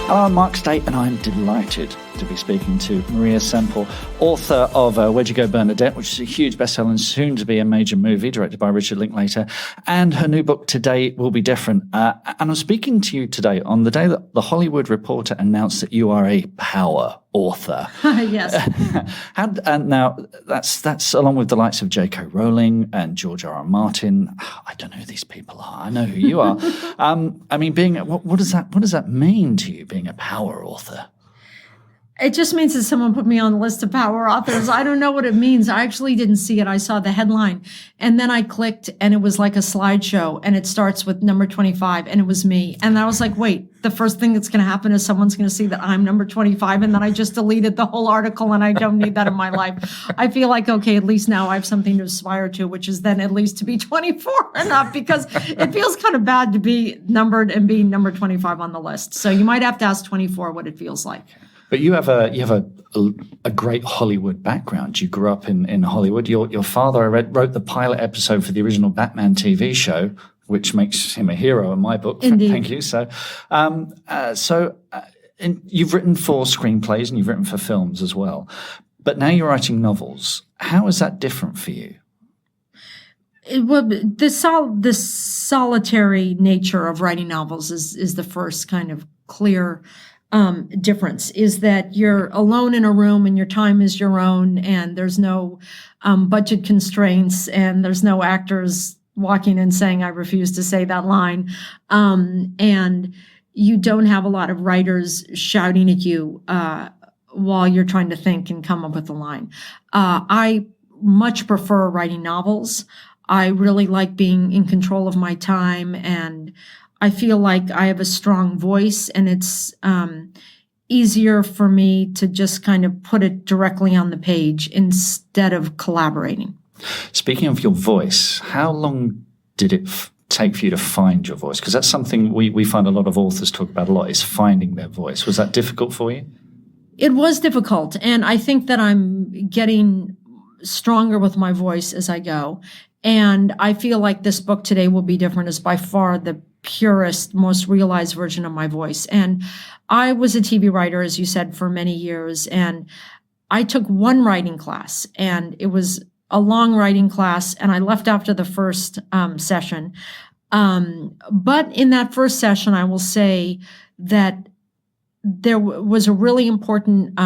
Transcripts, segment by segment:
Hello, I'm Mark State, and I'm delighted to be speaking to Maria Semple, author of Where'd You Go, Bernadette, which is a huge bestseller and soon to be a major movie directed by Richard Linklater. And her new book, Today Will Be Different. And I'm speaking to you today on the day that The Hollywood Reporter announced that you are a power author. Yes. And now that's along with the likes of J.K. Rowling and George R.R. Martin. I don't know who these people are. I know who you are. I mean, what does that mean to you, being a power author? It just means that someone put me on the list of power authors. I don't know what it means. I actually didn't see it. I saw the headline, and then I clicked, and it was like a slideshow, and it starts with number 25, and it was me. And I was like, wait, the first thing that's going to happen is someone's going to see that I'm number 25, and then I just deleted the whole article, and I don't need that in my life. I feel like, okay, at least now I have something to aspire to, which is then at least to be 24 and up, because it feels kind of bad to be numbered and be number 25 on the list. So you might have to ask 24 what it feels like. But you have a great Hollywood background. You grew up in Hollywood. Your father, I wrote the pilot episode for the original Batman TV show, which makes him a hero in my book. Indeed. Thank you. So, you've written for screenplays and you've written for films as well. But now you're writing novels. How is that different for you? The solitary nature of writing novels is the first kind of clear difference, is that you're alone in a room and your time is your own, and there's no budget constraints, and there's no actors walking in saying, I refuse to say that line. And you don't have a lot of writers shouting at you while you're trying to think and come up with a line. I much prefer writing novels. I really like being in control of my time, and I feel like I have a strong voice, and it's easier for me to just kind of put it directly on the page instead of collaborating. Speaking of your voice, how long did it take for you to find your voice? Because that's something we find a lot of authors talk about a lot, is finding their voice. Was that difficult for you? It was difficult, and I think that I'm getting stronger with my voice as I go. And I feel like this book, Today Will Be Different, is by far the purest, most realized version of my voice. And I was a TV writer, as you said, for many years. And I took one writing class, and it was a long writing class, and I left after the first session. But in that first session, I will say that there was a really important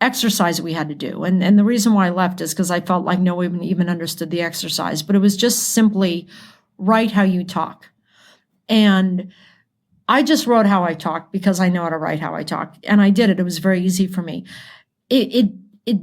exercise we had to do. And the reason why I left is because I felt like no one even understood the exercise, but it was just simply write how you talk. And I just wrote how I talk because I know how to write how I talk. And I did it. It was very easy for me. It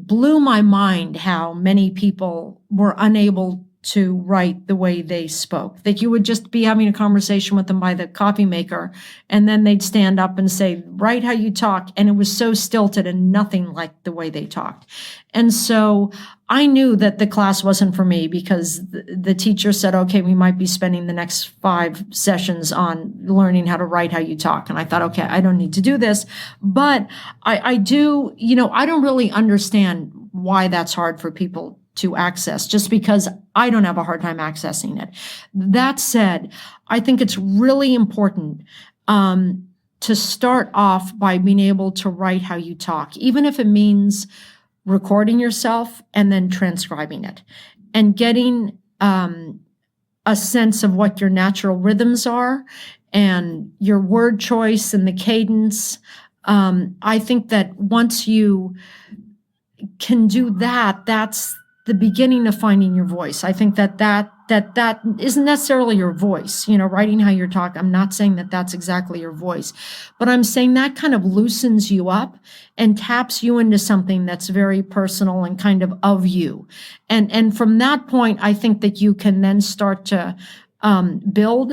blew my mind how many people were unable to write the way they spoke. That you would just be having a conversation with them by the coffee maker, and then they'd stand up and say, write how you talk. And it was so stilted and nothing like the way they talked. And so I knew that the class wasn't for me, because the teacher said, okay, we might be spending the next 5 sessions on learning how to write how you talk. And I thought, okay, I don't need to do this. But I do, I don't really understand why that's hard for people to access, just because I don't have a hard time accessing it. That said, I think it's really important to start off by being able to write how you talk, even if it means recording yourself and then transcribing it, and getting a sense of what your natural rhythms are and your word choice and the cadence. I think that once you can do that, that's the beginning of finding your voice. I think that isn't necessarily your voice, writing how you're talking. I'm not saying that that's exactly your voice, but I'm saying that kind of loosens you up and taps you into something that's very personal and kind of you. And from that point, I think that you can then start to build.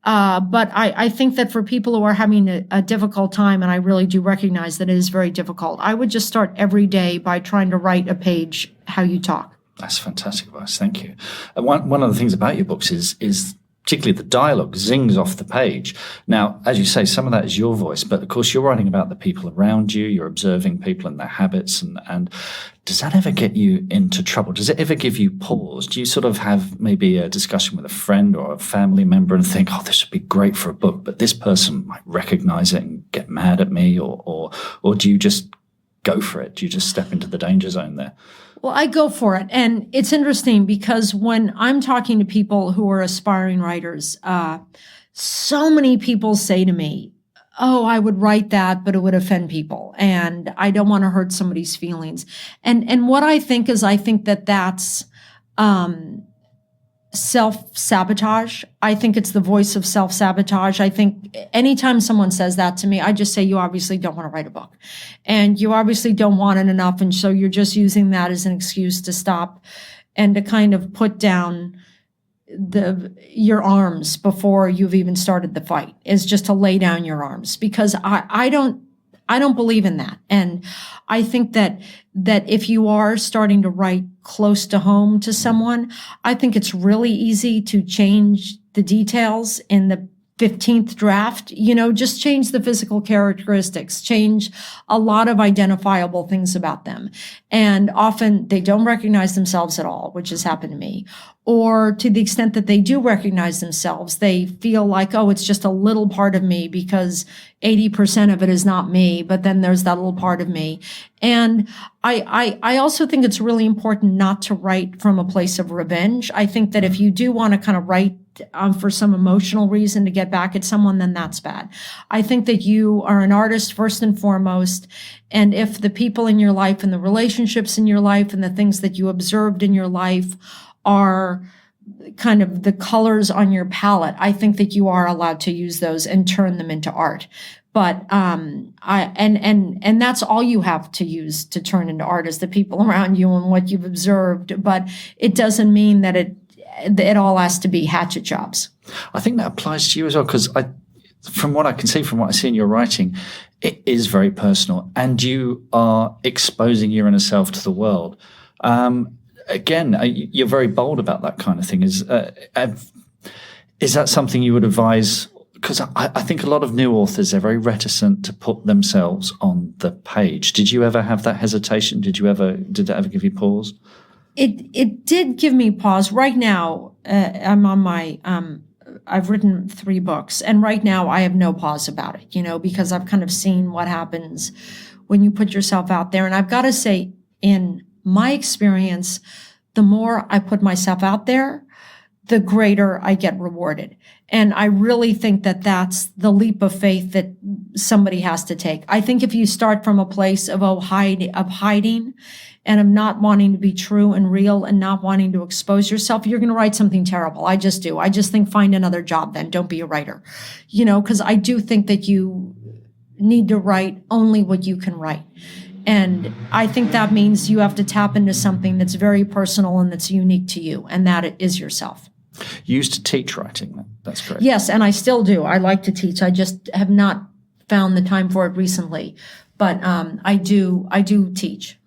But I think that for people who are having a difficult time, and I really do recognize that it is very difficult, I would just start every day by trying to write a page how you talk. That's fantastic advice. Thank you. One of the things about your books is particularly the dialogue, zings off the page. Now, as you say, some of that is your voice, but of course you're writing about the people around you, you're observing people and their habits, and does that ever get you into trouble? Does it ever give you pause? Do you sort of have maybe a discussion with a friend or a family member and think, oh, this would be great for a book, but this person might recognize it and get mad at me, or do you just go for it? Do you just step into the danger zone there? Well, I go for it. And it's interesting because when I'm talking to people who are aspiring writers, so many people say to me, oh, I would write that, but it would offend people. And I don't want to hurt somebody's feelings. And what I think is, I think that that's self-sabotage. I think it's the voice of self-sabotage. I think anytime someone says that to me, I just say, you obviously don't want to write a book. And you obviously don't want it enough. And so you're just using that as an excuse to stop and to kind of put down your arms before you've even started the fight, is just to lay down your arms, because I don't believe in that. And I think that if you are starting to write close to home to someone, I think it's really easy to change the details in the 15th draft, just change the physical characteristics, change a lot of identifiable things about them. And often they don't recognize themselves at all, which has happened to me. Or to the extent that they do recognize themselves, they feel like, oh, it's just a little part of me because 80% of it is not me, but then there's that little part of me. And I also think it's really important not to write from a place of revenge. I think that if you do want to kind of write for some emotional reason to get back at someone, then that's bad. I think that you are an artist first and foremost. And if the people in your life and the relationships in your life and the things that you observed in your life are kind of the colors on your palette, I think that you are allowed to use those and turn them into art. But and that's all you have to use to turn into art, is the people around you and what you've observed. But it doesn't mean that it all has to be hatchet jobs. I think that applies to you as well, because from what I can see, from what I see in your writing, it is very personal, and you are exposing your inner self to the world. Again, you're very bold about that kind of thing. Is that something you would advise? Because I think a lot of new authors, they're very reticent to put themselves on the page. Did you ever have that hesitation? Did that ever give you pause? It did give me pause. Right now, I'm on my, I've written 3 books, and right now I have no pause about it, because I've kind of seen what happens when you put yourself out there. And I've got to say, in my experience, the more I put myself out there, the greater I get rewarded. And I really think that that's the leap of faith that somebody has to take. I think if you start from a place of hiding and of not wanting to be true and real and not wanting to expose yourself, you're going to write something terrible. I just do. I just think find another job then. Don't be a writer, because I do think that you need to write only what you can write. And I think that means you have to tap into something that's very personal and that's unique to you, and that is yourself. You used to teach writing, that's correct? Yes, and I still do. I like to teach. I just have not found the time for it recently, but I do teach.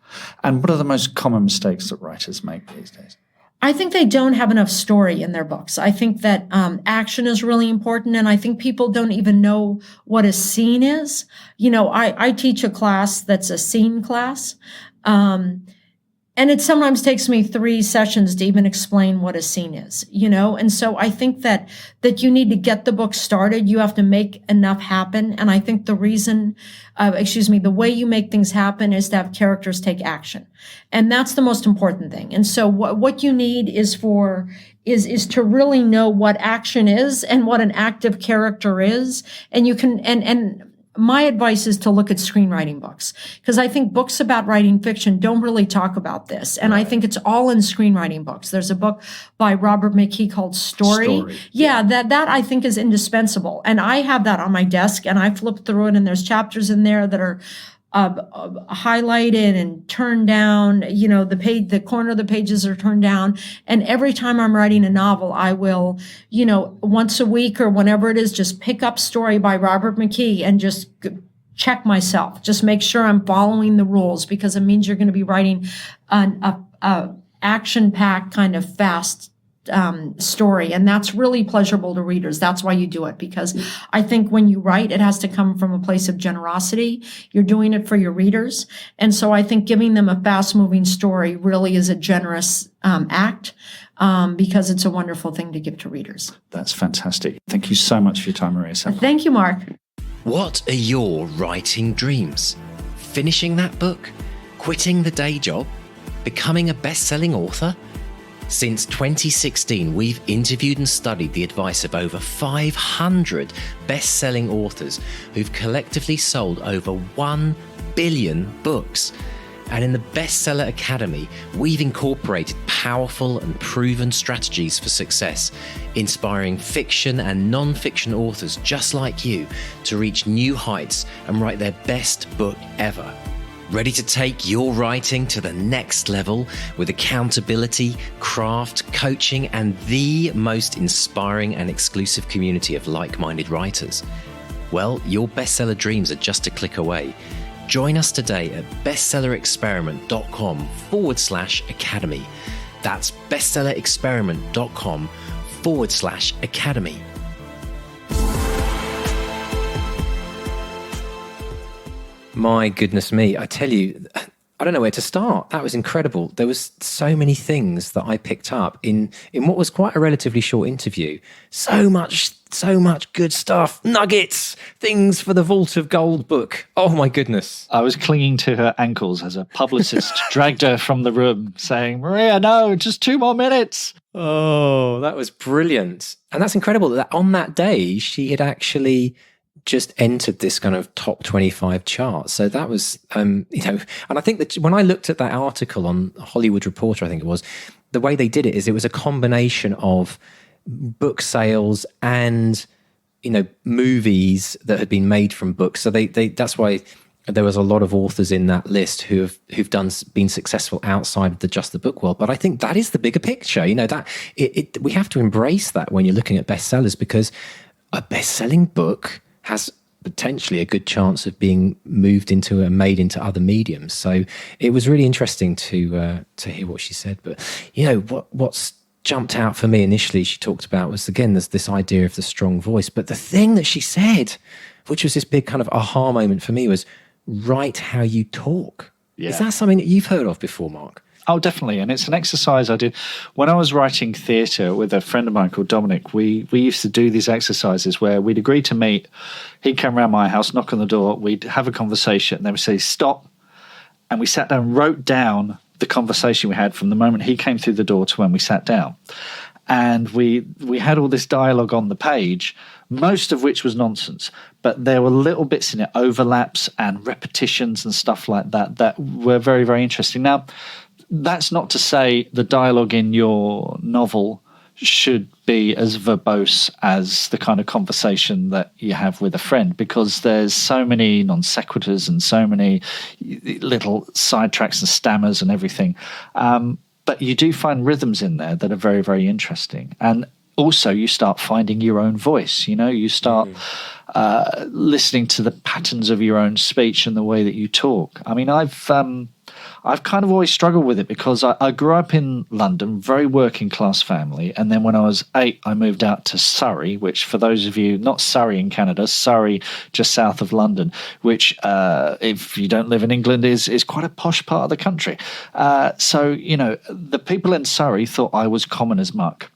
And what are the most common mistakes that writers make these days? I think they don't have enough story in their books. I think that action is really important, and I think people don't even know what a scene is. I teach a class that's a scene class, and it sometimes takes me 3 sessions to even explain what a scene is, And so I think that you need to get the book started. You have to make enough happen. And I think the way you make things happen is to have characters take action. And that's the most important thing. And so what you need is to really know what action is and what an active character is. And you can, and my advice is to look at screenwriting books, because I think books about writing fiction don't really talk about this. And I think it's all in screenwriting books. There's a book by Robert McKee called Story. Yeah, that I think is indispensable. And I have that on my desk, and I flip through it, and there's chapters in there that are highlighted and turned down. The corner of the pages are turned down. And every time I'm writing a novel, I will, once a week or whenever it is, just pick up Story by Robert McKee and just check myself. Just make sure I'm following the rules, because it means you're going to be writing a action-packed kind of fast story. And that's really pleasurable to readers. That's why you do it, because I think when you write, it has to come from a place of generosity. You're doing it for your readers. And so I think giving them a fast moving story really is a generous act, because it's a wonderful thing to give to readers. That's fantastic. Thank you so much for your time, Maria Semple. Thank you, Mark. What are your writing dreams? Finishing that book? Quitting the day job? Becoming a best-selling author? Since 2016, we've interviewed and studied the advice of over 500 best-selling authors who've collectively sold over 1 billion books. And in the Bestseller Academy, we've incorporated powerful and proven strategies for success, inspiring fiction and non-fiction authors just like you to reach new heights and write their best book ever. Ready to take your writing to the next level with accountability, craft, coaching, and the most inspiring and exclusive community of like-minded writers? Well, your bestseller dreams are just a click away. Join us today at bestsellerexperiment.com/academy. That's bestsellerexperiment.com/academy. My goodness me, I tell you, I don't know where to start. That was incredible. There was so many things that I picked up in what was quite a relatively short interview. So much good stuff. Nuggets, things for the Vault of Gold book. Oh my goodness. I was clinging to her ankles as a publicist dragged her from the room saying, Maria, no, just 2 more minutes. Oh, that was brilliant. And that's incredible that on that day, she had actually just entered this kind of top 25 chart. So that was, and I think that when I looked at that article on Hollywood Reporter, I think it was, the way they did it is it was a combination of book sales and, movies that had been made from books. So they that's why there was a lot of authors in that list who've been successful outside of just the book world. But I think that is the bigger picture, that we have to embrace that when you're looking at bestsellers, because a best-selling book has potentially a good chance of being moved into and made into other mediums. So it was really interesting to hear what she said. But what's jumped out for me initially, she talked about was, again, there's this idea of the strong voice. But the thing that she said, which was this big kind of aha moment for me, was write how you talk. Yeah. Is that something that you've heard of before, Mark? Oh, definitely. And it's an exercise I did when I was writing theatre with a friend of mine called Dominic. We used to do these exercises where we'd agree to meet. He'd come around my house, knock on the door. We'd have a conversation. And then we'd say, stop. And we sat down, wrote down the conversation we had from the moment he came through the door to when we sat down. And we had all this dialogue on the page, most of which was nonsense. But there were little bits in it, overlaps and repetitions and stuff like that were very, very interesting. Now, that's not to say the dialogue in your novel should be as verbose as the kind of conversation that you have with a friend, because there's so many non sequiturs and so many little sidetracks and stammers and everything. But you do find rhythms in there that are very, very interesting. And also you start finding your own voice. You start listening to the patterns of your own speech and the way that you talk. I mean, I've kind of always struggled with it because I grew up in London, very working class family. And then when I was 8, I moved out to Surrey, which for those of you, not Surrey in Canada, Surrey just south of London, which if you don't live in England is quite a posh part of the country. So, the people in Surrey thought I was common as muck.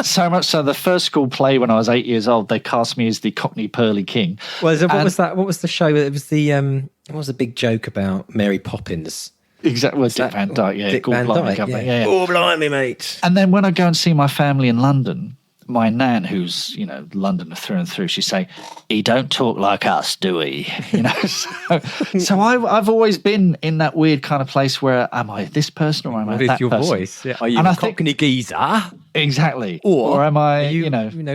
So much so the first school play when I was 8 years old, they cast me as the Cockney Pearly King. Well, what was that? What was the show? It was what was the big joke about Mary Poppins? Exactly. Well, Dick Van Dyke, yeah. Dick Van Dyke, yeah. Oh, blimey, mate. And then when I go and see my family in London, my nan, who's, Londoner through and through, she'd say, he don't talk like us, do he? So I've always been in that weird kind of place where, am I this person or am I that person? What is your voice? Yeah. Are you a Cockney geezer? Exactly. Or am I,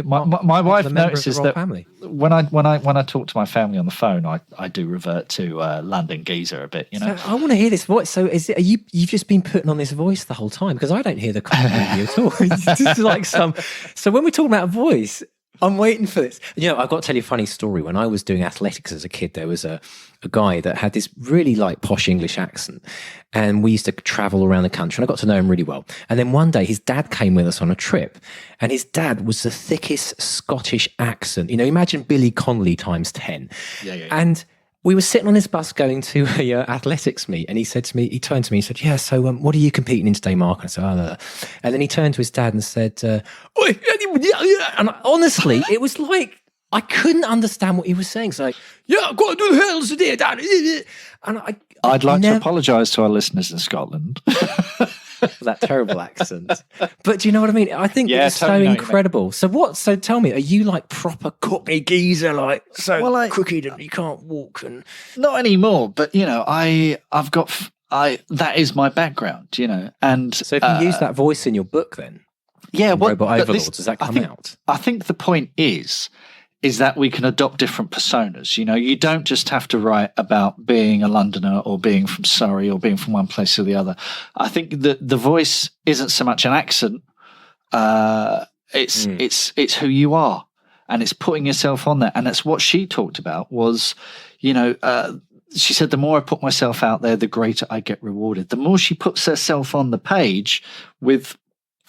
my wife notices that family? when I talk to my family on the phone, I do revert to London geezer a bit, So I want to hear this voice. So you've just been putting on this voice the whole time? Because I don't hear the Cockney at all. It's just like so when we're talking about voice, I'm waiting for this. I've got to tell you a funny story. When I was doing athletics as a kid, there was a guy that had this really like posh English accent, and we used to travel around the country, and I got to know him really well. And then one day his dad came with us on a trip, and his dad was the thickest Scottish accent. Imagine Billy Connolly times 10. Yeah. And we were sitting on this bus going to a athletics meet, and he turned to me and said, "Yeah, so what are you competing in today, Mark?" And I said, "Oh." And then he turned to his dad and said, "Oi," and honestly, it was like I couldn't understand what he was saying. So, "Yeah, I've got to do the hurdles today, Dad." And I'd like to apologise to our listeners in Scotland. that terrible accent. But do you know what I mean? I think it's totally so incredible. So tell me, are you like proper Cockney geezer, like crooked and you can't walk? And not anymore, but I've got that is my background, and so if you use that voice in your book, then Robot Overlords, does that come out? I think the point is that we can adopt different personas. You don't just have to write about being a Londoner or being from Surrey or being from one place or the other. I think that the voice isn't so much an accent. It's who you are, and it's putting yourself on there. And that's what she talked about was, she said, the more I put myself out there, the greater I get rewarded. The more she puts herself on the page with,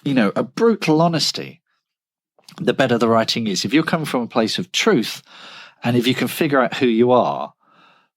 a brutal honesty, the better the writing is. If you're coming from a place of truth, and if you can figure out who you are,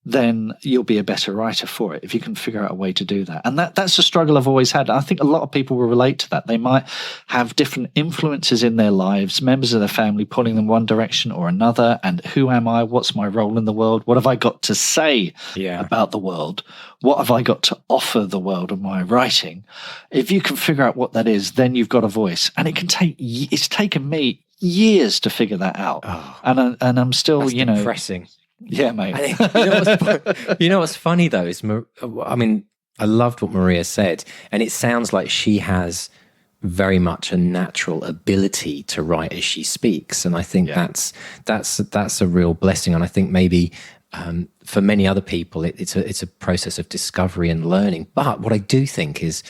then you'll be a better writer for it, if you can figure out a way to do that. And that's a struggle I've always had. I think a lot of people will relate to that. They might have different influences in their lives, members of their family pulling them one direction or another. And who am I? What's my role in the world? What have I got to say about the world? What have I got to offer the world of my writing? If you can figure out what that is, then you've got a voice. And it's taken me years to figure that out. Oh, and I'm still, that's depressing. Yeah, mate. You know what's funny though is, I loved what Maria said, and it sounds like she has very much a natural ability to write as she speaks, and I think that's a real blessing. And I think maybe for many other people, it's a process of discovery and learning. But what I do think is,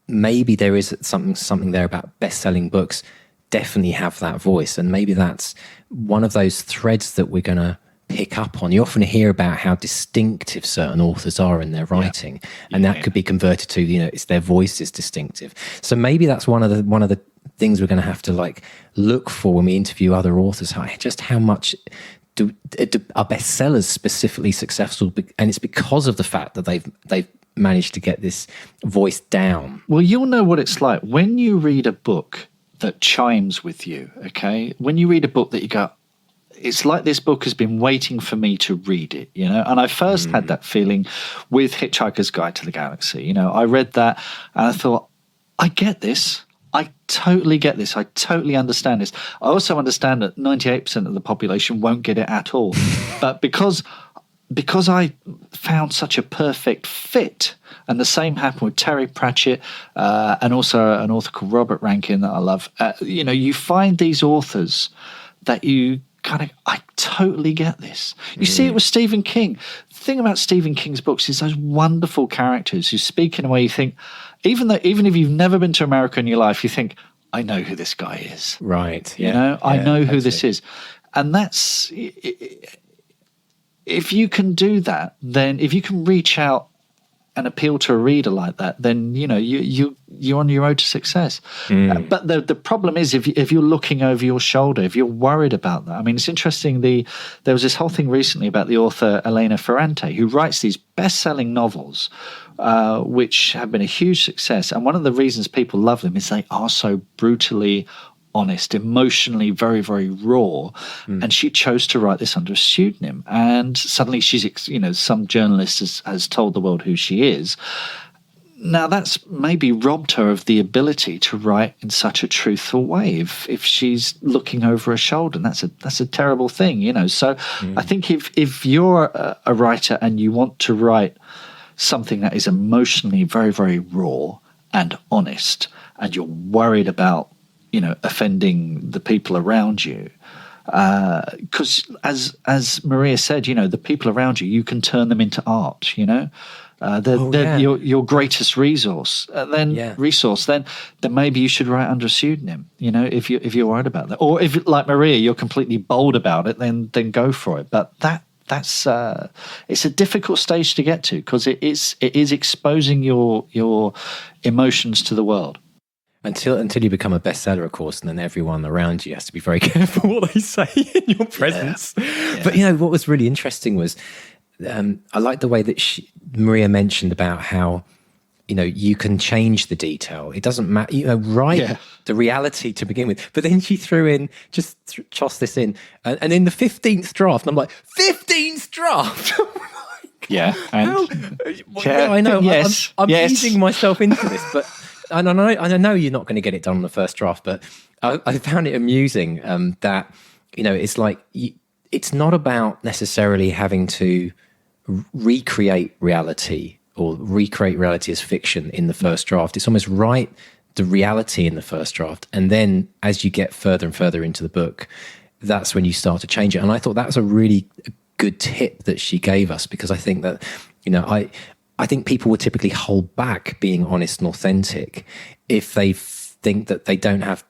maybe there is something there about best-selling books. Definitely have that voice, and maybe that's one of those threads that we're going to pick up on. You often hear about how distinctive certain authors are in their writing, and that could be converted to it's their voice is distinctive. So maybe that's one of the things we're going to have to look for when we interview other authors. Just how much are bestsellers specifically successful, and it's because of the fact that they've managed to get this voice down. Well, you'll know what it's like when you read a book that chimes with you, okay? When you read a book that you go, it's like this book has been waiting for me to read it, And I first had that feeling with Hitchhiker's Guide to the Galaxy. I read that and I thought, I get this. I totally get this. I totally understand this. I also understand that 98% of the population won't get it at all. But because I found such a perfect fit, and the same happened with Terry Pratchett and also an author called Robert Rankin that I love. You find these authors that you I totally get this. You see it with Stephen King. The thing about Stephen King's books is those wonderful characters who speak in a way you think, even if you've never been to America in your life, you think, I know who this guy is. Right. Yeah. I know who this is. And that's... If you can do that, then if you can reach out and appeal to a reader like that, then you're on your road to success. But the problem is if you're looking over your shoulder, if you're worried about that. I mean, it's interesting. There was this whole thing recently about the author Elena Ferrante, who writes these best-selling novels, which have been a huge success. And one of the reasons people love them is they are so brutally honest, emotionally very, very raw. And she chose to write this under a pseudonym. And suddenly she's, some journalist has told the world who she is. Now that's maybe robbed her of the ability to write in such a truthful way if she's looking over her shoulder. And that's a terrible thing, So I think if you're a writer and you want to write something that is emotionally very, very raw and honest, and you're worried about offending the people around you. Because as Maria said, the people around you, you can turn them into art, your greatest resource. Then maybe you should write under a pseudonym. You know, if you're worried about that, or if, like Maria, you're completely bold about it, then go for it. But that's it's a difficult stage to get to, because it is exposing your emotions to the world. Until you become a bestseller, of course, and then everyone around you has to be very careful what they say in your presence. Yeah. But, you know, what was really interesting was I like the way that Maria mentioned about how, you know, you can change the detail. It doesn't matter, you know, the reality to begin with. But then she threw in, toss this in. And in the 15th draft, and I'm like, 15th draft? Yeah. I know. Yes. I'm easing myself into this, but... And I know you're not going to get it done on the first draft, but I found it amusing that, you know, it's like it's not about necessarily having to recreate reality or recreate reality as fiction in the first draft. It's almost write the reality in the first draft, and then as you get further and further into the book, that's when you start to change it. And I thought that was a really good tip that she gave us, because I think that, you know, I think people would typically hold back being honest and authentic if they think that they don't have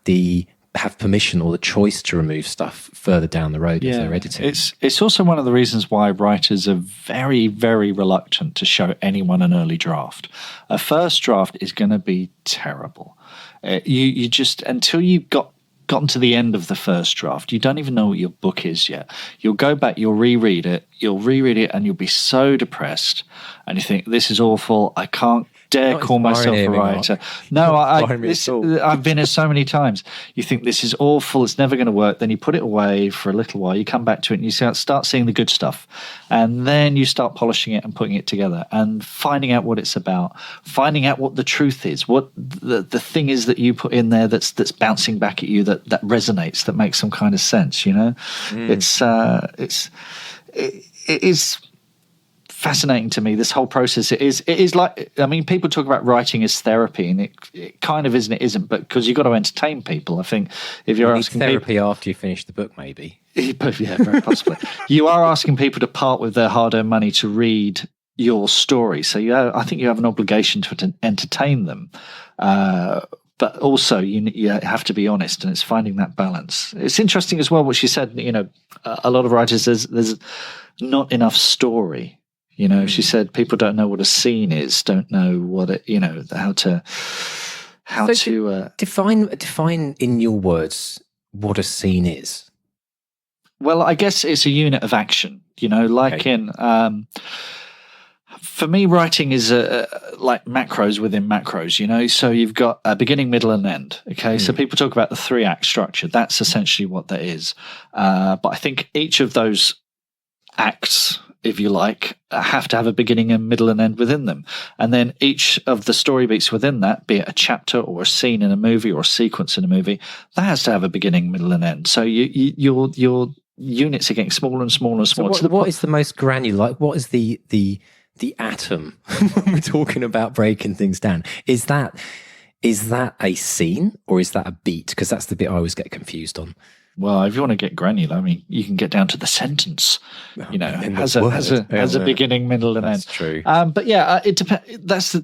permission or the choice to remove stuff further down the road if they're editing. It's also one of the reasons why writers are very, very reluctant to show anyone an early draft. A first draft is going to be terrible. You just, until you've gotten to the end of the first draft, you don't even know what your book is yet. You'll go back, you'll reread it, and you'll be so depressed, and you think, this is awful, I can't dare call myself a writer. No, I've been here so many times. You think this is awful, it's never going to work. Then you put it away for a little while, you come back to it and you start seeing the good stuff. And then you start polishing it and putting it together and finding out what it's about, finding out what the truth is, what the thing is that you put in there that's bouncing back at you, that resonates, that makes some kind of sense, you know? It is fascinating to me, this whole process. It is like, I mean, people talk about writing as therapy, and it kind of is and it isn't, but because you've got to entertain people. I think if you're asking therapy after you finish the book, maybe. Yeah, very possibly. You are asking people to part with their hard-earned money to read your story, so I think you have an obligation to entertain them, but also you have to be honest, and it's finding that balance. It's interesting as well what she said, you know, a lot of writers, there's not enough story. You know, she said people don't know what a scene is, don't know what it, you know, how to define in your words what a scene is. Well, I guess it's a unit of action, you know, like for me, writing is like macros within macros, you know, so you've got a beginning, middle, and end. Okay. So people talk about the 3-act structure. That's essentially what that is. But I think each of those acts, if you like, have to have a beginning and middle and end within them. And then each of the story beats within that, be it a chapter or a scene in a movie or a sequence in a movie, that has to have a beginning, middle, and end. So your units are getting smaller and smaller and smaller. So what is the most granular? Like, what is the atom when we're talking about breaking things down? Is that a scene or is that a beat? Because that's the bit I always get confused on. Well, if you want to get granular, I mean, you can get down to the sentence. You know, has a beginning, middle, and end. That's true. But yeah, it depends.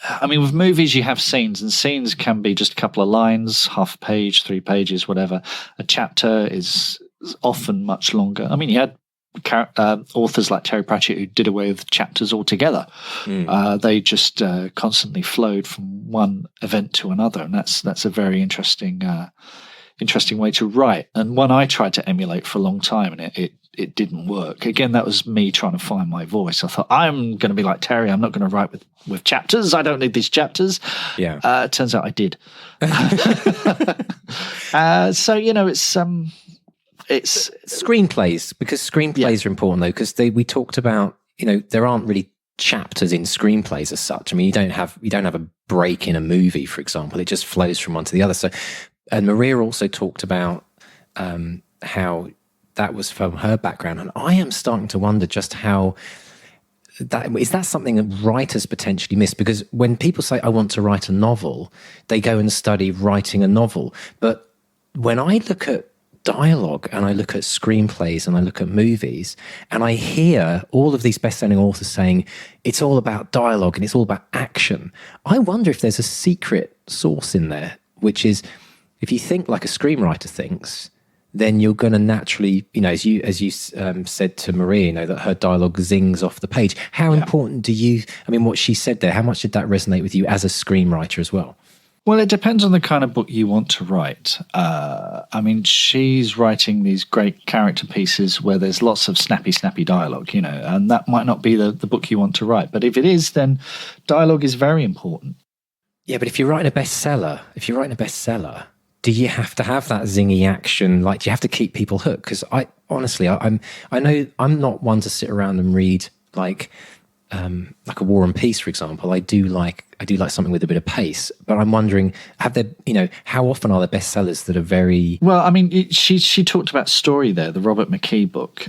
I mean, with movies, you have scenes, and scenes can be just a couple of lines, half a page, 3 pages, whatever. A chapter is often much longer. I mean, you had authors like Terry Pratchett who did away with chapters altogether. They just constantly flowed from one event to another, and that's a very interesting way to write, and one I tried to emulate for a long time, and it didn't work. Again, that was me trying to find my voice. I thought, I'm going to be like Terry. I'm not going to write with chapters. I don't need these chapters. Yeah. Turns out I did. So, you know, it's screenplays, because screenplays are important though, because we talked about, you know, there aren't really chapters in screenplays as such. I mean, you don't have a break in a movie, for example. It just flows from one to the other. So, and Maria also talked about how that was from her background, and I am starting to wonder just how that something that writers potentially miss, because when people say I want to write a novel, they go and study writing a novel. But when I look at dialogue and I look at screenplays and I look at movies and I hear all of these best-selling authors saying it's all about dialogue and it's all about action, I wonder if there's a secret sauce in there, which is if you think like a screenwriter thinks, then you're going to naturally, as you said to Maria, that her dialogue zings off the page. How important what she said there, how much did that resonate with you as a screenwriter as well? Well, it depends on the kind of book you want to write. She's writing these great character pieces where there's lots of snappy dialogue, and that might not be the book you want to write. But if it is, then dialogue is very important. Yeah, but if you're writing a bestseller, do you have to have that zingy action? Like, do you have to keep people hooked? Because I know I'm not one to sit around and read like a War and Peace, for example. I do like something with a bit of pace. But I'm wondering, how often are there bestsellers that are very well? She talked about Story there, the Robert McKee book,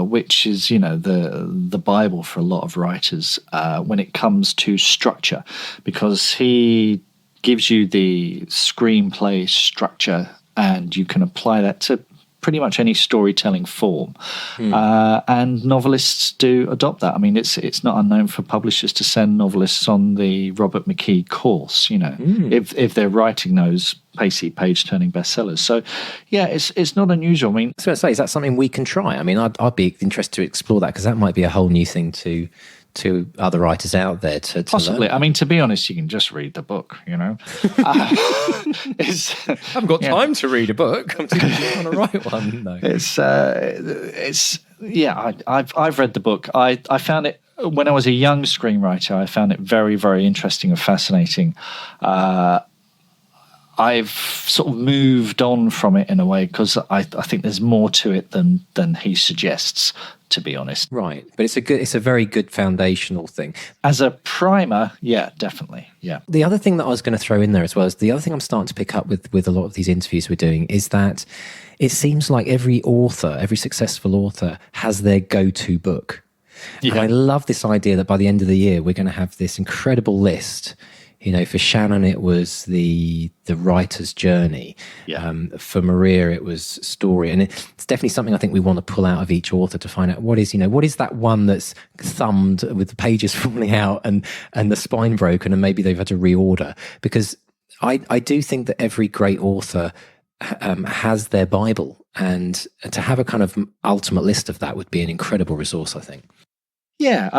which is the Bible for a lot of writers when it comes to structure, because he gives you the screenplay structure and you can apply that to pretty much any storytelling form. And novelists do adopt that. It's not unknown for publishers to send novelists on the Robert McKee course, if they're writing those pacey page-turning bestsellers. So, yeah, it's not unusual. I was going to say, is that something we can try? I'd be interested to explore that, because that might be a whole new thing to other writers out there to possibly learn. To be honest, you can just read the book, I haven't got time to read a book. I'm too busy on to write one. No. I've read the book. I found it when I was a young screenwriter. I found it very, very interesting and fascinating. I've sort of moved on from it in a way, because I think there's more to it than he suggests, to be honest. Right, but it's a very good foundational thing. As a primer, yeah, definitely, yeah. The other thing that I was going to throw in there as well is the other thing I'm starting to pick up with a lot of these interviews we're doing is that it seems like every successful author has their go-to book. Yeah. And I love this idea that by the end of the year, we're going to have this incredible list. For Shannon, it was the writer's journey. Yeah. For Maria, it was Story. And it's definitely something I think we want to pull out of each author to find out what is that one that's thumbed with the pages falling out and the spine broken, and maybe they've had to reorder. Because I do think that every great author has their Bible, and to have a kind of ultimate list of that would be an incredible resource, I think. Yeah,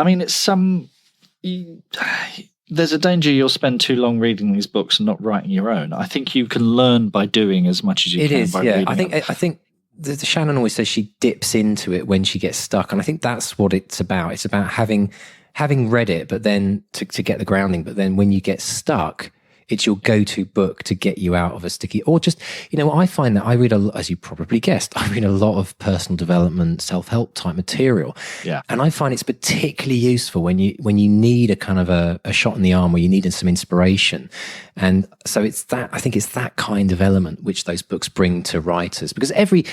there's a danger you'll spend too long reading these books and not writing your own. I think you can learn by doing as much as you can by reading. I think the Shannon always says she dips into it when she gets stuck, and I think that's what it's about. It's about having read it, but then to get the grounding. But then when you get stuck, it's your go-to book to get you out of a sticky, or just, I find that I read as you probably guessed, I read a lot of personal development, self-help type material. Yeah. And I find it's particularly useful when you need a kind of a shot in the arm, where you need some inspiration. And so I think it's that kind of element which those books bring to writers, because every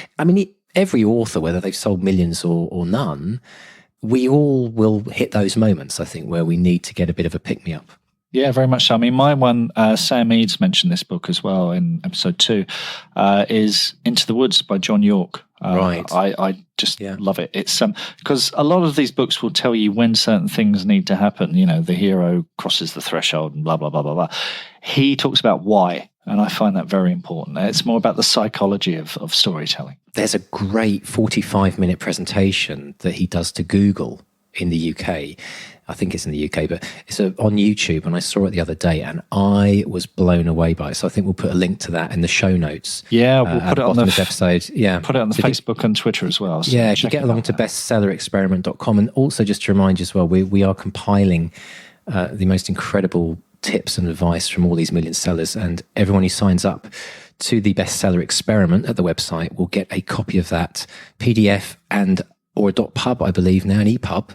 author, whether they've sold millions or none, we all will hit those moments, I think, where we need to get a bit of a pick-me-up. Yeah, very much so. My one, Sam Eads mentioned this book as well in episode 2, is Into the Woods by John York. Right. I just love it. It's because a lot of these books will tell you when certain things need to happen. The hero crosses the threshold and blah, blah, blah, blah, blah. He talks about why, and I find that very important. It's more about the psychology of storytelling. There's a great 45-minute presentation that he does to Google in the UK. I think it's in the UK, but it's on YouTube, and I saw it the other day, and I was blown away by it. So I think we'll put a link to that in the show notes. Yeah, we'll put it on this episode. Yeah, put it on the Facebook and Twitter as well. So if you get along to bestsellerexperiment.com, and also just to remind you as well, we are compiling the most incredible tips and advice from all these million sellers, and everyone who signs up to the Bestseller Experiment at the website will get a copy of that PDF or a .pub, I believe now, an EPUB.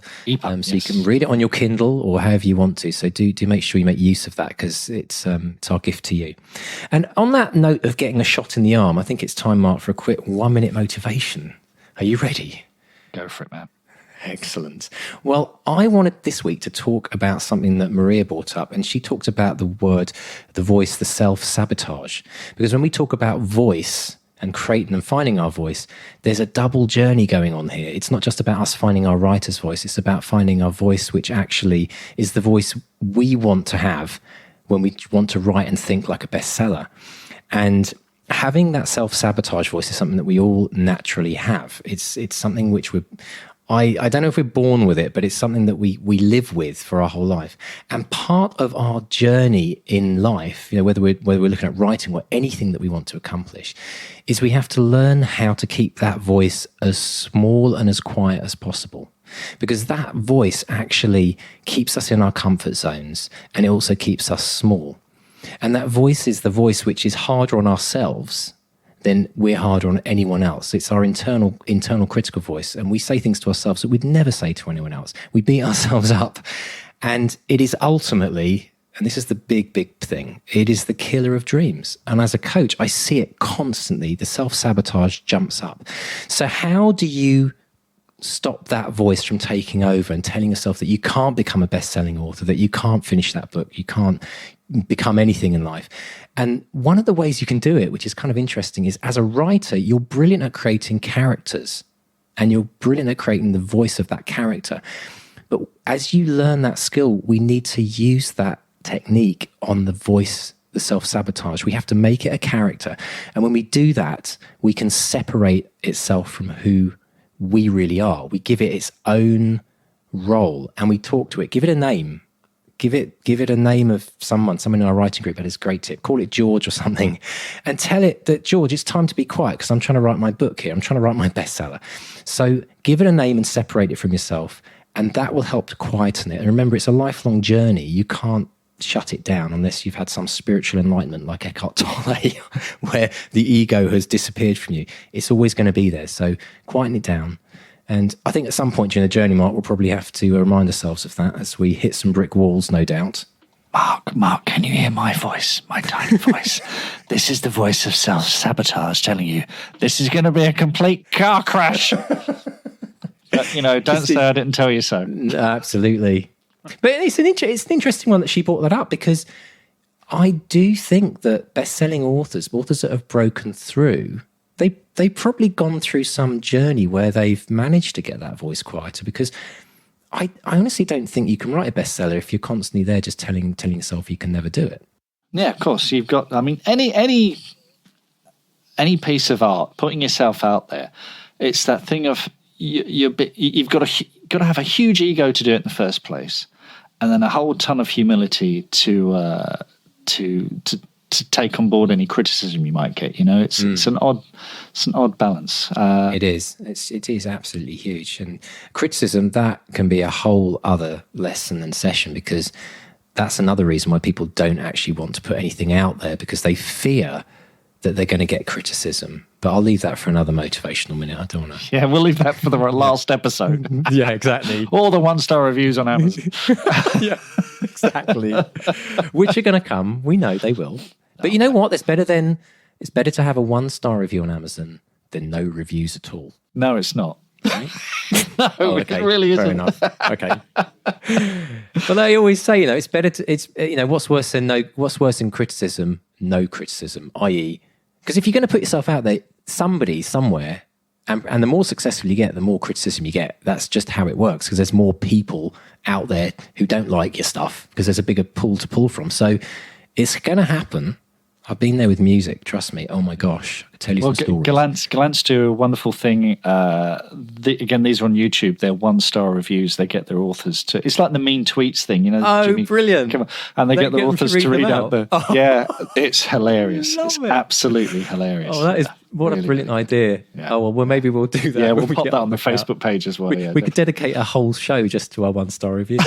So you can read it on your Kindle or however you want to. So do make sure you make use of that, because it's our gift to you. And on that note of getting a shot in the arm, I think it's time, Mark, for a quick 1-minute motivation. Are you ready? Go for it, man. Excellent. Well, I wanted this week to talk about something that Maria brought up, and she talked about the voice, the self-sabotage. Because when we talk about voice and creating and finding our voice, there's a double journey going on here. It's not just about us finding our writer's voice. It's about finding our voice, which actually is the voice we want to have when we want to write and think like a bestseller. And having that self-sabotage voice is something that we all naturally have. It's something which I don't know if we're born with it, but it's something that we live with for our whole life. And part of our journey in life, whether we're looking at writing or anything that we want to accomplish, is we have to learn how to keep that voice as small and as quiet as possible. Because that voice actually keeps us in our comfort zones, and it also keeps us small. And that voice is the voice which is harder on ourselves then we're harder on anyone else. It's our internal critical voice. And we say things to ourselves that we'd never say to anyone else. We beat ourselves up. And it is ultimately, and this is the big, big thing, it is the killer of dreams. And as a coach, I see it constantly. The self-sabotage jumps up. So how do you stop that voice from taking over and telling yourself that you can't become a best-selling author, that you can't finish that book, you can't become anything in life? And one of the ways you can do it, which is kind of interesting, is as a writer, you're brilliant at creating characters and you're brilliant at creating the voice of that character. But as you learn that skill, we need to use that technique on the voice, the self-sabotage. We have to make it a character. And when we do that, we can separate itself from who we really are. We give it its own role and we talk to it, give it a name. Give it a name of someone in our writing group had this great tip. Call it George or something and tell it that, George, it's time to be quiet because I'm trying to write my book here. I'm trying to write my bestseller. So give it a name and separate it from yourself, and that will help to quieten it. And remember, it's a lifelong journey. You can't shut it down unless you've had some spiritual enlightenment like Eckhart Tolle where the ego has disappeared from you. It's always going to be there. So quieten it down. And I think at some point during the journey, Mark, we'll probably have to remind ourselves of that as we hit some brick walls, no doubt. Mark, can you hear my voice, my tiny voice? This is the voice of self-sabotage telling you this is going to be a complete car crash. But, don't say I didn't tell you so. Absolutely. But it's an interesting one that she brought that up, because I do think that best-selling authors that have broken through, they've probably gone through some journey where they've managed to get that voice quieter, because I honestly don't think you can write a bestseller if you're constantly there just telling yourself you can never do it. Yeah, of course. You've got, any piece of art, putting yourself out there, it's that thing of you've got to have a huge ego to do it in the first place, and then a whole ton of humility to take on board any criticism you might get. It's an odd balance. It is. It is absolutely huge. And criticism, that can be a whole other lesson and session, because that's another reason why people don't actually want to put anything out there, because they fear that they're going to get criticism. But I'll leave that for another motivational minute. I don't want to. Yeah, we'll leave that for the last episode. Yeah, exactly. All the 1-star reviews on Amazon. Yeah, exactly. Which are going to come. We know they will. But you know what? It's better to have a 1-star review on Amazon than no reviews at all. No, it's not. Right? No, okay. It really isn't. Fair enough. Okay. Well, they always say, it's better to, what's worse than criticism? No criticism. I.e., because if you're going to put yourself out there, somebody somewhere, and the more successful you get, the more criticism you get. That's just how it works, because there's more people out there who don't like your stuff, because there's a bigger pool to pull from. So it's going to happen. I've been there with music, trust me. Oh my gosh, I could tell you some stories. Gallants do a wonderful thing. Again, these are on YouTube. They're 1-star reviews. They get their authors to. It's like the mean tweets thing, Oh, Jimmy, brilliant! Come on, and they get the authors to read out the. Oh. Yeah, it's hilarious. It's absolutely hilarious. Oh, that is what really a brilliant idea. Yeah. Oh well, maybe we'll do that. Yeah, we'll pop that on the Facebook page as well. We could dedicate a whole show just to our 1-star reviews.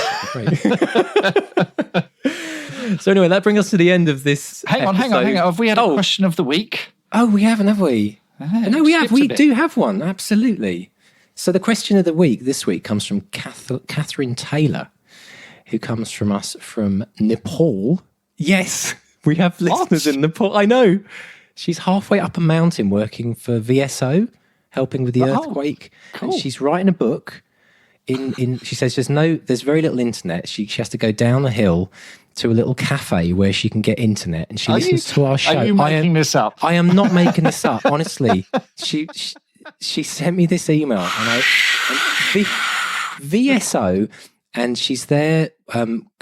So anyway, that brings us to the end of this Hang on. Have we had a question of the week? Oh, we haven't, have we? No, we have. We do have one, absolutely. So the question of the week this week comes from Catherine Taylor, who comes from us from Nepal. Yes, we have listeners in Nepal. I know. She's halfway up a mountain working for VSO, helping with the earthquake. Cool. And she's writing a book. She says there's very little internet. She has to go down a hill to a little cafe where she can get internet and she listens to our show. Are you making this up? I am not making this up. Honestly, she sent me this email and VSO, and she's there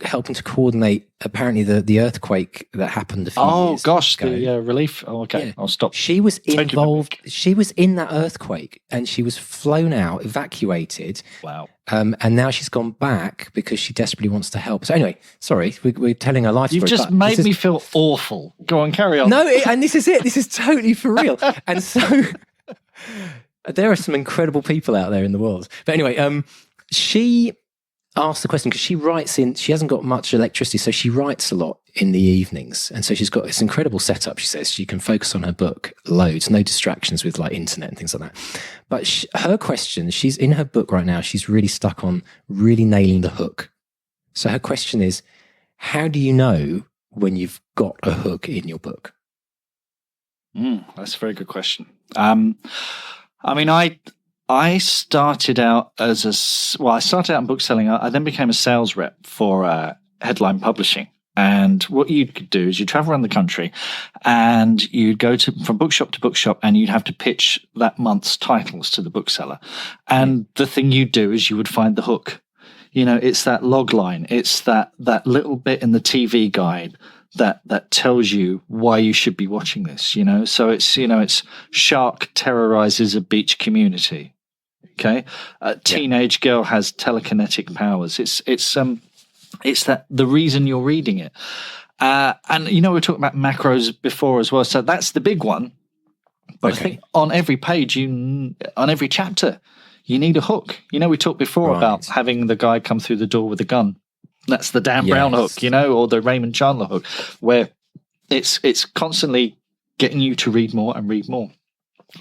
helping to coordinate apparently the earthquake that happened a few years ago. The relief. Oh, okay, yeah. I'll stop. She was involved. She was in that earthquake, and she was flown out, evacuated. Wow. And now she's gone back because she desperately wants to help. So anyway, sorry, we're telling her life story. You've just made me feel awful. Go on, carry on. No, and this is it. This is totally for real. And so there are some incredible people out there in the world. But anyway, she asked the question because she hasn't got much electricity, so she writes a lot in the evenings. And so she's got this incredible setup, she says. She can focus on her book loads, no distractions with like internet and things like that. But her question, she's in her book right now, she's really stuck on really nailing the hook. So her question is, how do you know when you've got a hook in your book? That's a very good question. I started out I started out in book selling. I then became a sales rep for Headline Publishing. And what you could do is you travel around the country and you'd go from bookshop to bookshop and you'd have to pitch that month's titles to the bookseller. And the thing you'd do is you would find the hook. You know, it's that log line. It's that little bit in the TV guide that tells you why you should be watching this, you know? So it's shark terrorizes a beach community. Okay. A teenage girl has telekinetic powers. It's that the reason you're reading it. And we were talking about macros before as well. So that's the big one. But I think on every page, on every chapter, you need a hook. You know, we talked before about having the guy come through the door with a gun. That's the Dan Brown hook, or the Raymond Chandler hook, where it's constantly getting you to read more and read more.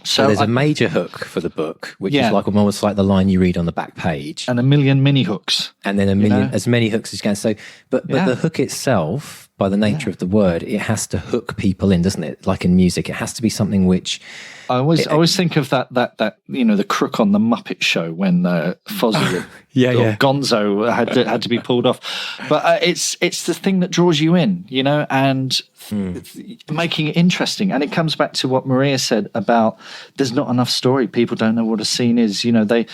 So there's a major hook for the book, which is almost like the line you read on the back page, and a million mini hooks, and then as many hooks as you can. So, but the hook itself, by the nature of the word, it has to hook people in, doesn't it? Like in music, it has to be something which. I always think of that the crook on the Muppet Show when Fozzie or Gonzo had to be pulled off, but it's the thing that draws you in, and making it interesting. And it comes back to what Maria said about there's not enough story. People don't know what a scene is. They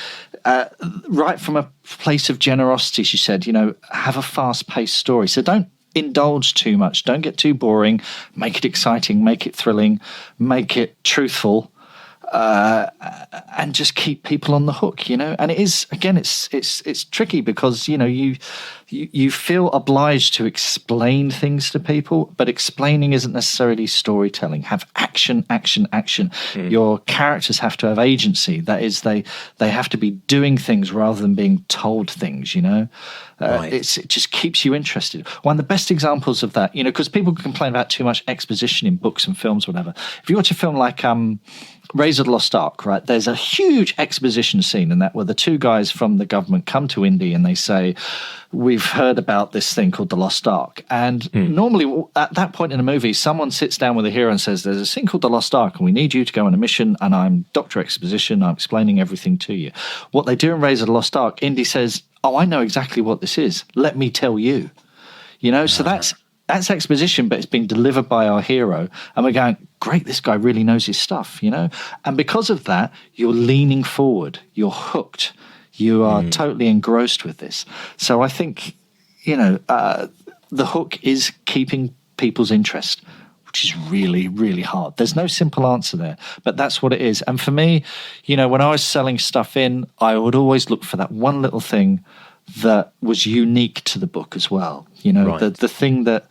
write from a place of generosity. She said, have a fast-paced story. So don't indulge too much. Don't get too boring. Make it exciting. Make it thrilling. Make it truthful. And just keep people on the hook, And it is, again, it's tricky because you feel obliged to explain things to people, but explaining isn't necessarily storytelling. Have action. Your characters have to have agency. That is, they have to be doing things rather than being told things. It just keeps you interested. One of the best examples of that, because people complain about too much exposition in books and films, whatever. If you watch a film like Raiders of the Lost Ark, right? There's a huge exposition scene in that where the two guys from the government come to Indy and they say, we've heard about this thing called the Lost Ark. And normally at that point in a movie, someone sits down with a hero and says, there's a thing called the Lost Ark and we need you to go on a mission and I'm Dr. Exposition. I'm explaining everything to you. What they do in Raiders of the Lost Ark, Indy says, I know exactly what this is. Let me tell you. So that's exposition, but it's being delivered by our hero. And we're going, great, this guy really knows his stuff, And because of that, you're leaning forward. You're hooked. You are totally engrossed with this. So I think, the hook is keeping people's interest, which is really, really hard. There's no simple answer there, but that's what it is. And for me, when I was selling stuff in, I would always look for that one little thing that was unique to the book as well. The thing that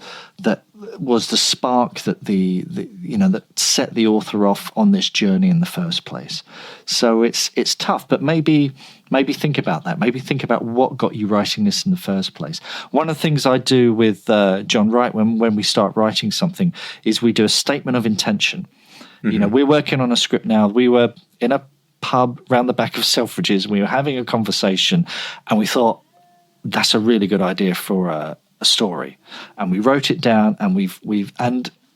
was the spark that that set the author off on this journey in the first place. So it's tough, but maybe think about that. Maybe think about what got you writing this in the first place. One of the things I do with John Wright when we start writing something is we do a statement of intention. We're working on a script now. We were in a pub round the back of Selfridges. We were having a conversation and we thought, that's a really good idea for a story. And we wrote it down and we've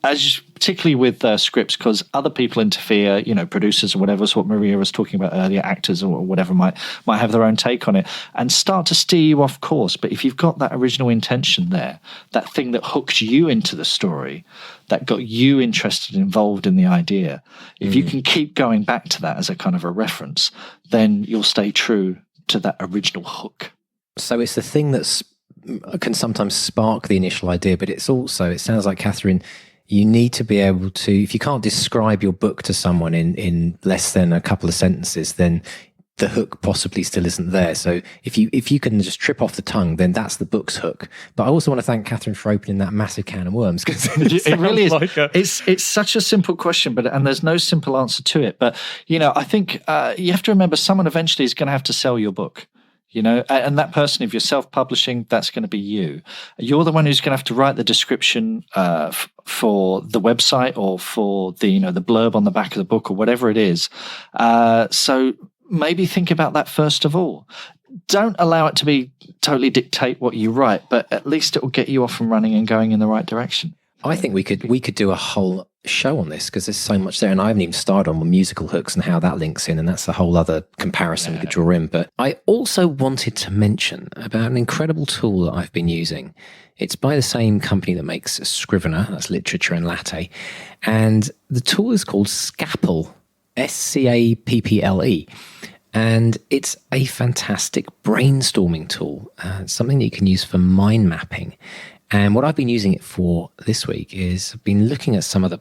particularly with scripts, because other people interfere, producers or whatever, is what Maria was talking about earlier, actors or whatever might have their own take on it and start to steer you off course. But if you've got that original intention there, that thing that hooked you into the story, that got you interested and involved in the idea, if you can keep going back to that as a kind of a reference, then you'll stay true to that original hook. So it's the thing that can sometimes spark the initial idea, but it's also, it sounds like, Catherine, you need to be able to, if you can't describe your book to someone in less than a couple of sentences, then the hook possibly still isn't there. So if you can just trip off the tongue, then that's the book's hook. But I also want to thank Catherine for opening that massive can of worms, because it really is. It's such a simple question, and there's no simple answer to it. But I think you have to remember, someone eventually is going to have to sell your book. And that person, if you're self-publishing, that's going to be you. You're the one who's going to have to write the description for the website or for the blurb on the back of the book or whatever it is. So maybe think about that first of all. Don't allow it to be totally dictate what you write, but at least it will get you off and running and going in the right direction. I think we could do a whole show on this, because there's so much there, and I haven't even started on musical hooks and how that links in, and that's a whole other comparison we could draw in. But I also wanted to mention about an incredible tool that I've been using. It's by the same company that makes Scrivener, that's literature and latte, and the tool is called Scapple, Scapple, and it's a fantastic brainstorming tool. It's something that you can use for mind mapping. And what I've been using it for this week is I've been looking at some of the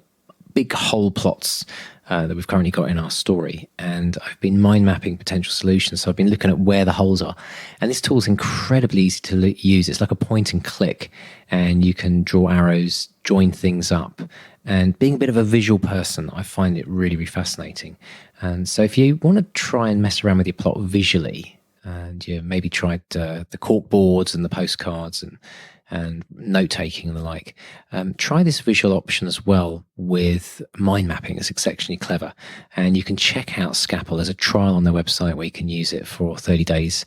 big whole plots that we've currently got in our story, and I've been mind mapping potential solutions. So I've been looking at where the holes are, and this tool is incredibly easy to use. It's like a point and click, and you can draw arrows, join things up. And being a bit of a visual person, I find it really, really fascinating. And so if you want to try and mess around with your plot visually, and you maybe tried the cork boards and the postcards and note-taking and the like, try this visual option as well with mind mapping. It's exceptionally clever. And you can check out Scapple. There's a trial on their website where you can use it for 30 days.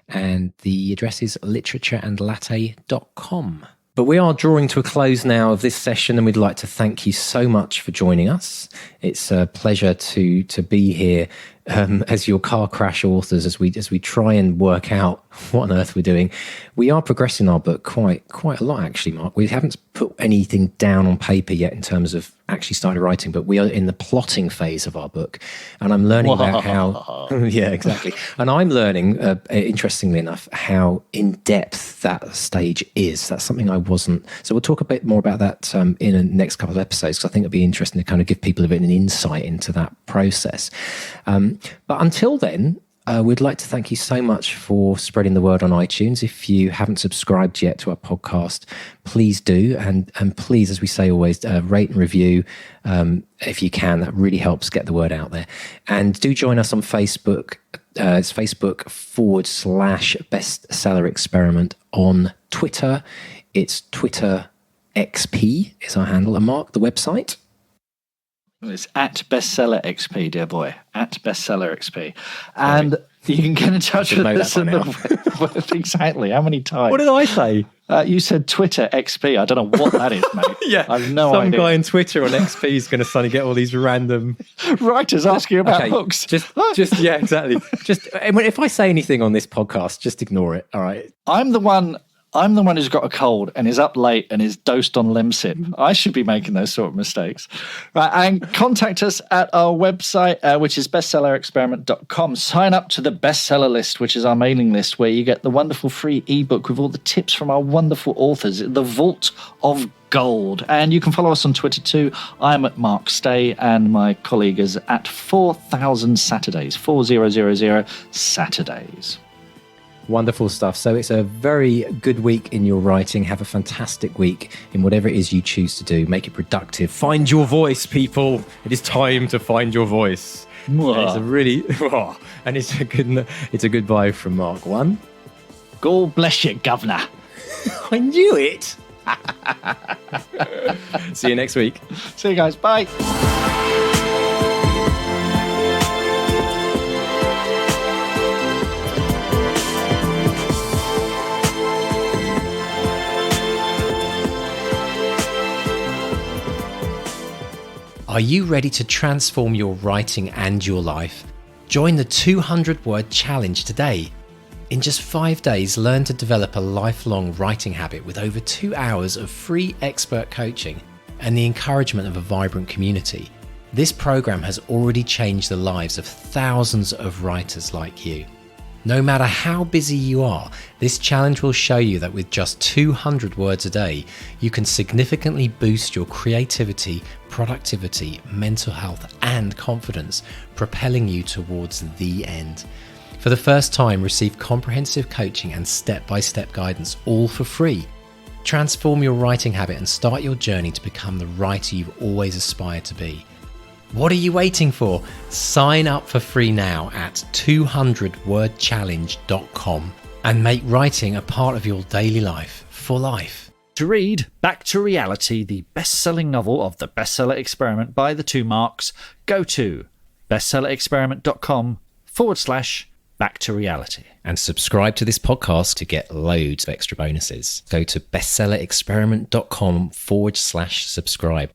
And the address is literatureandlatte.com. But we are drawing to a close now of this session, and we'd like to thank you so much for joining us. It's a pleasure to be here as your car crash authors, as we try and work out what on earth we're doing. We are progressing our book quite a lot, actually, Mark. We haven't put anything down on paper yet in terms of actually started writing, but we are in the plotting phase of our book, and I'm learning about how yeah, exactly. And I'm learning, interestingly enough, how in depth that stage is. That's something I wasn't. So we'll talk a bit more about that in the next couple of episodes, because I think it'd be interesting to kind of give people a bit of an insight into that process. But until then, we'd like to thank you so much for spreading the word on iTunes. If you haven't subscribed yet to our podcast, please do. And please, as we say always, rate and review if you can. That really helps get the word out there. And do join us on Facebook. It's Facebook.com/Bestseller Experiment. On Twitter, it's Twitter XP is our handle. And Mark, the website? It's at Bestseller XP, dear boy, at Bestseller XP. And you can get in touch with us. Exactly. How many times? What did I say? You said Twitter XP. I don't know what that is, mate. Yeah. I have no idea. Some guy on Twitter on XP is going to suddenly get all these random writers asking about books. Just yeah, exactly. Just if I say anything on this podcast, just ignore it. All right. I'm the one who's got a cold and is up late and is dosed on Lemsip. I should be making those sort of mistakes. Right, and contact us at our website, which is bestsellerexperiment.com. Sign up to the bestseller list, which is our mailing list, where you get the wonderful free ebook with all the tips from our wonderful authors, the Vault of Gold. And you can follow us on Twitter too. I'm at Mark Stay, and my colleague is at 4000 Saturdays, 4000 Saturdays. Wonderful stuff. So it's a very good week in your writing. Have a fantastic week in whatever it is you choose to do. Make it productive. Find your voice, people. It is time to find your voice. It's a really, and it's a good bye from Mark. One. God bless you, governor. I knew it. See you next week. See you guys. Bye. Are you ready to transform your writing and your life? Join the 200-word challenge today. In just 5 days, learn to develop a lifelong writing habit with over 2 hours of free expert coaching and the encouragement of a vibrant community. This program has already changed the lives of thousands of writers like you. No matter how busy you are, this challenge will show you that with just 200 words a day, you can significantly boost your creativity, productivity, mental health, and confidence, propelling you towards the end. For the first time, receive comprehensive coaching and step-by-step guidance, all for free. Transform your writing habit and start your journey to become the writer you've always aspired to be. What are you waiting for? Sign up for free now at 200wordchallenge.com and make writing a part of your daily life for life. To read Back to Reality, the best-selling novel of the Bestseller Experiment by the two Marks, go to bestsellerexperiment.com/Back to Reality. And subscribe to this podcast to get loads of extra bonuses. Go to bestsellerexperiment.com/subscribe.